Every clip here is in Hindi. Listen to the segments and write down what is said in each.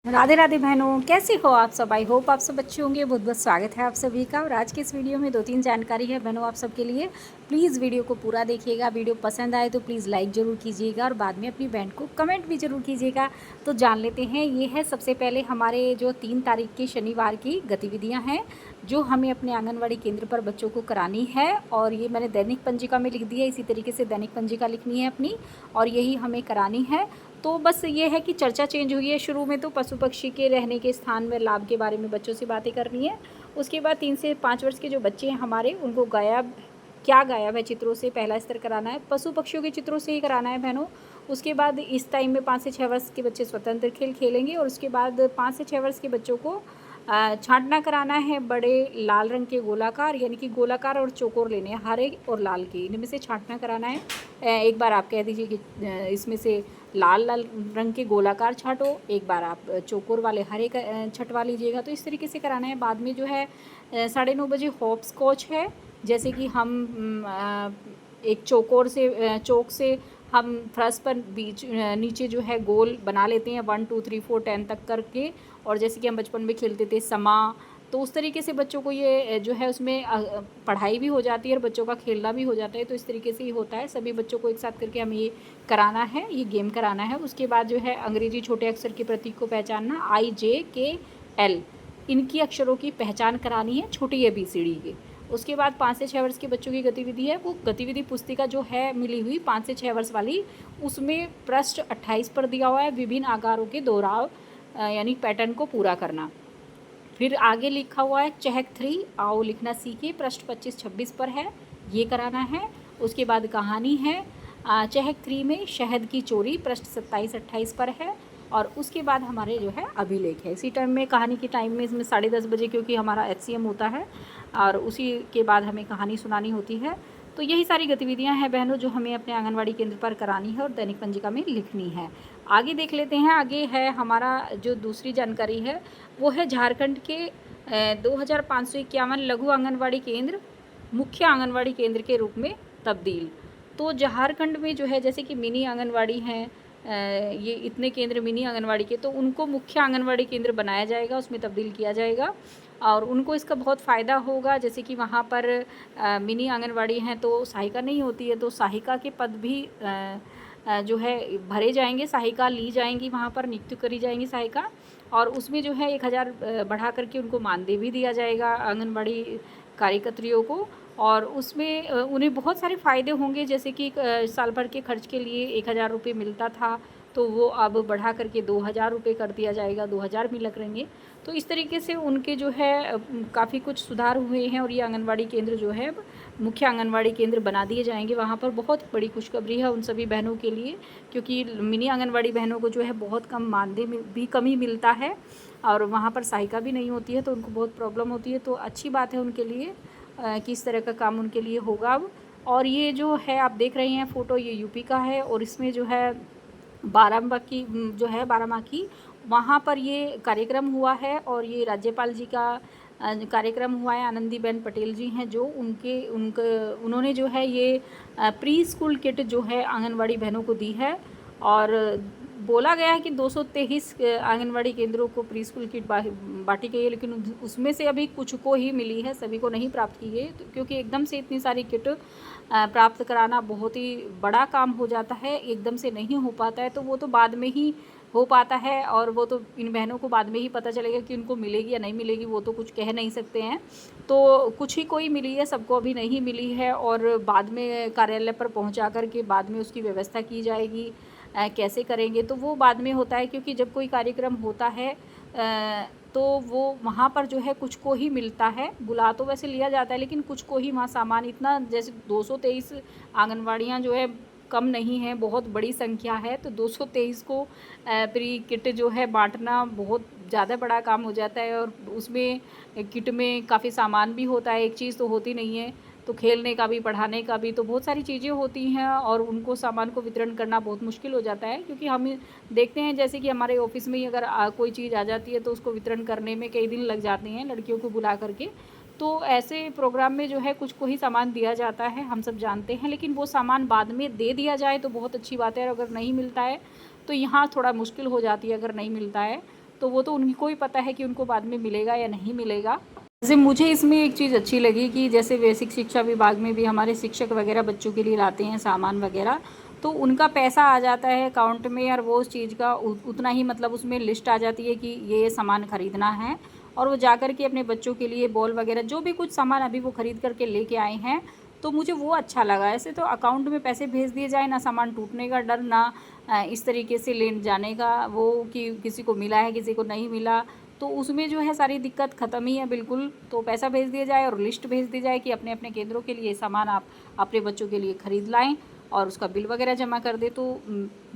राधे राधे बहनों, कैसे हो आप सब। आई होप आप सब अच्छे होंगे। बहुत बहुत स्वागत है आप सभी का। और आज की इस वीडियो में 2-3 जानकारी है बहनों आप सबके लिए। प्लीज़ वीडियो को पूरा देखिएगा। वीडियो पसंद आए तो प्लीज़ लाइक ज़रूर कीजिएगा और बाद में अपनी बहन को कमेंट भी ज़रूर कीजिएगा। तो जान लेते हैं, ये है सबसे पहले हमारे जो 3 तारीख के शनिवार की गतिविधियाँ हैं जो हमें अपने आंगनवाड़ी केंद्र पर बच्चों को करानी है। और ये मैंने दैनिक पंजिका में लिख दिया है, इसी तरीके से दैनिक पंजिका लिखनी है अपनी और यही हमें करानी है। तो बस ये है कि चर्चा चेंज हुई है। शुरू में तो पशु पक्षी के रहने के स्थान में लाभ के बारे में बच्चों से बातें करनी है। उसके बाद 3 से 5 वर्ष के जो बच्चे हैं हमारे, उनको क्या गायब है चित्रों से पहला स्तर कराना है। पशु पक्षियों के चित्रों से ही कराना है बहनों। उसके बाद इस टाइम में 5 से 6 वर्ष के बच्चे स्वतंत्र खेल खेलेंगे और उसके बाद 5 से 6 वर्ष के बच्चों को छांटना कराना है बड़े लाल रंग के गोलाकार, यानी कि गोलाकार और चौकोर लेने हैं, हरे और लाल के, इनमें से छांटना कराना है। एक बार आप कह दीजिए कि इसमें से लाल लाल रंग के गोलाकार छांटो, एक बार आप चौकोर वाले हरे का छंटवा लीजिएगा। तो इस तरीके से कराना है। बाद में जो है 9:30 बजे हॉप स्कॉच है। जैसे कि हम एक चौकोर से चौक से हम फर्श पर बीच नीचे जो है गोल बना लेते हैं 1 2 3 4 10 तक करके। और जैसे कि हम बचपन में खेलते थे समा, तो उस तरीके से बच्चों को ये जो है उसमें पढ़ाई भी हो जाती है और बच्चों का खेलना भी हो जाता है। तो इस तरीके से ही होता है। सभी बच्चों को एक साथ करके हमें ये कराना है, ये गेम कराना है। उसके बाद जो है अंग्रेजी छोटे अक्षर के प्रतीक को पहचानना, IJKL, इनकी अक्षरों की पहचान करानी है, छोटी ABCD के। उसके बाद 5 से 6 वर्ष के बच्चों की गतिविधि है, वो गतिविधि पुस्तिका जो है मिली हुई 5 से 6 वर्ष वाली, उसमें पृष्ठ 28 पर दिया हुआ है विभिन्न आकारों के दोहराव यानी पैटर्न को पूरा करना। फिर आगे लिखा हुआ है चहक 3 आओ लिखना सीखे, पृष्ठ 25-26 पर है, ये कराना है। उसके बाद कहानी है चहक 3 में शहद की चोरी, पृष्ठ 27-28 पर है। और उसके बाद हमारे जो है अभिलेख है। इसी टाइम में कहानी के टाइम में इसमें 10:30 बजे, क्योंकि हमारा HCM होता है और उसी के बाद हमें कहानी सुनानी होती है। तो यही सारी गतिविधियां हैं बहनों जो हमें अपने आंगनवाड़ी केंद्र पर करानी है और दैनिक पंजिका में लिखनी है। आगे देख लेते हैं। आगे है हमारा जो दूसरी जानकारी है, वो है झारखंड के 2551 लघु आंगनवाड़ी केंद्र मुख्य आंगनवाड़ी केंद्र के रूप में तब्दील। तो झारखंड में जो है जैसे कि मिनी आंगनवाड़ी हैं, ये इतने केंद्र मिनी आंगनवाड़ी के, तो उनको मुख्य आंगनवाड़ी केंद्र बनाया जाएगा, उसमें तब्दील किया जाएगा और उनको इसका बहुत फ़ायदा होगा। जैसे कि वहाँ पर मिनी आंगनवाड़ी हैं तो सहायिका नहीं होती है, तो सहायिका के पद भी जो है भरे जाएंगे, सहायिका ली जाएंगी, वहाँ पर नियुक्त करी जाएंगी सहायिका। और उसमें जो है 1,000 बढ़ा करके उनको मानदेय भी दिया जाएगा आंगनबाड़ी कार्यकर्त्रियों को। और उसमें उन्हें बहुत सारे फ़ायदे होंगे। जैसे कि साल भर के खर्च के लिए 1,000 रुपये मिलता था, तो वो अब बढ़ा करके 2,000 रुपये कर दिया जाएगा, 2,000 भी लग रहेंगे। तो इस तरीके से उनके जो है काफ़ी कुछ सुधार हुए हैं और ये आंगनवाड़ी केंद्र जो है मुख्य आंगनवाड़ी केंद्र बना दिए जाएंगे। वहाँ पर बहुत बड़ी खुशखबरी है उन सभी बहनों के लिए, क्योंकि मिनी आंगनवाड़ी बहनों को जो है बहुत कम मानदेय में भी कमी मिलता है और वहाँ पर सहायिका भी नहीं होती है, तो उनको बहुत प्रॉब्लम होती है। तो अच्छी बात है उनके लिए कि इस तरह का काम उनके लिए होगा अब। और ये जो है आप देख रहे हैं फ़ोटो, ये यूपी का है और इसमें जो है बाराबंकी जो है बाराबांकी, वहाँ पर ये कार्यक्रम हुआ है और ये राज्यपाल जी का कार्यक्रम हुआ है। आनंदीबेन पटेल जी हैं जो उन्होंने जो है ये प्री स्कूल किट जो है आंगनवाड़ी बहनों को दी है। और बोला गया है कि 223 आंगनवाड़ी केंद्रों को प्री स्कूल किट बांटी गई है, लेकिन उसमें से अभी कुछ को ही मिली है, सभी को नहीं प्राप्त की गई। तो क्योंकि एकदम से इतनी सारी किट प्राप्त कराना बहुत ही बड़ा काम हो जाता है, एकदम से नहीं हो पाता है, तो वो तो बाद में ही हो पाता है। और वो तो इन बहनों को बाद में ही पता चलेगा कि उनको मिलेगी या नहीं मिलेगी, वो तो कुछ कह नहीं सकते हैं। तो कुछ ही कोई मिली है, सबको अभी नहीं मिली है और बाद में कार्यालय पर पहुंचा कर के बाद में उसकी व्यवस्था की जाएगी। कैसे करेंगे तो वो बाद में होता है, क्योंकि जब कोई कार्यक्रम होता है तो वो वहाँ पर जो है कुछ को ही मिलता है। बुला तो वैसे लिया जाता है लेकिन कुछ को ही वहाँ सामान, इतना जैसे 223 आंगनवाड़ियाँ जो है कम नहीं है, बहुत बड़ी संख्या है। तो 223 को प्री किट जो है बांटना बहुत ज़्यादा बड़ा काम हो जाता है। और उसमें किट में काफ़ी सामान भी होता है, एक चीज़ तो होती नहीं है। तो खेलने का भी, पढ़ाने का भी, तो बहुत सारी चीज़ें होती हैं और उनको सामान को वितरण करना बहुत मुश्किल हो जाता है। क्योंकि हम देखते हैं जैसे कि हमारे ऑफिस में ही अगर कोई चीज़ आ जाती है तो उसको वितरण करने में कई दिन लग जाते हैं लड़कियों को बुला करके। तो ऐसे प्रोग्राम में जो है कुछ को ही सामान दिया जाता है, हम सब जानते हैं, लेकिन वो सामान बाद में दे दिया जाए तो बहुत अच्छी बात है। अगर नहीं मिलता है तो यहाँ थोड़ा मुश्किल हो जाती है अगर नहीं मिलता है। तो वो तो उनको ही पता है कि उनको बाद में मिलेगा या नहीं मिलेगा। जैसे मुझे इसमें एक चीज़ अच्छी लगी कि जैसे बेसिक शिक्षा विभाग में भी हमारे शिक्षक वगैरह बच्चों के लिए लाते हैं सामान वगैरह, तो उनका पैसा आ जाता है अकाउंट में और वो उस चीज़ का उतना ही मतलब उसमें लिस्ट आ जाती है कि ये सामान ख़रीदना है, और वो जा कर के अपने बच्चों के लिए बॉल वगैरह जो भी कुछ सामान अभी वो ख़रीद करके लेके आए हैं, तो मुझे वो अच्छा लगा। ऐसे तो अकाउंट में पैसे भेज दिए जाए, ना सामान टूटने का डर, ना इस तरीके से ले जाने का वो कि किसी को मिला है किसी को नहीं मिला, तो उसमें जो है सारी दिक्कत ख़त्म ही है बिल्कुल। तो पैसा भेज दिया जाए और लिस्ट भेज दी जाए कि अपने अपने केंद्रों के लिए सामान आप अपने बच्चों के लिए ख़रीद लाएं और उसका बिल वगैरह जमा कर दे। तो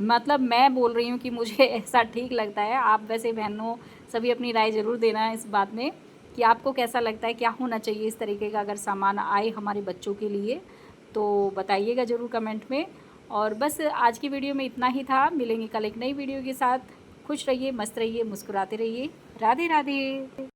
मतलब मैं बोल रही हूँ कि मुझे ऐसा ठीक लगता है। आप वैसे बहनों सभी अपनी राय ज़रूर देना इस बात में कि आपको कैसा लगता है, क्या होना चाहिए इस तरीके का अगर सामान आए हमारे बच्चों के लिए, तो बताइएगा ज़रूर कमेंट में। और बस आज की वीडियो में इतना ही था। मिलेंगे कल एक नई वीडियो के साथ। खुश रहिए, मस्त रहिए, मुस्कुराते रहिए। राधे राधे।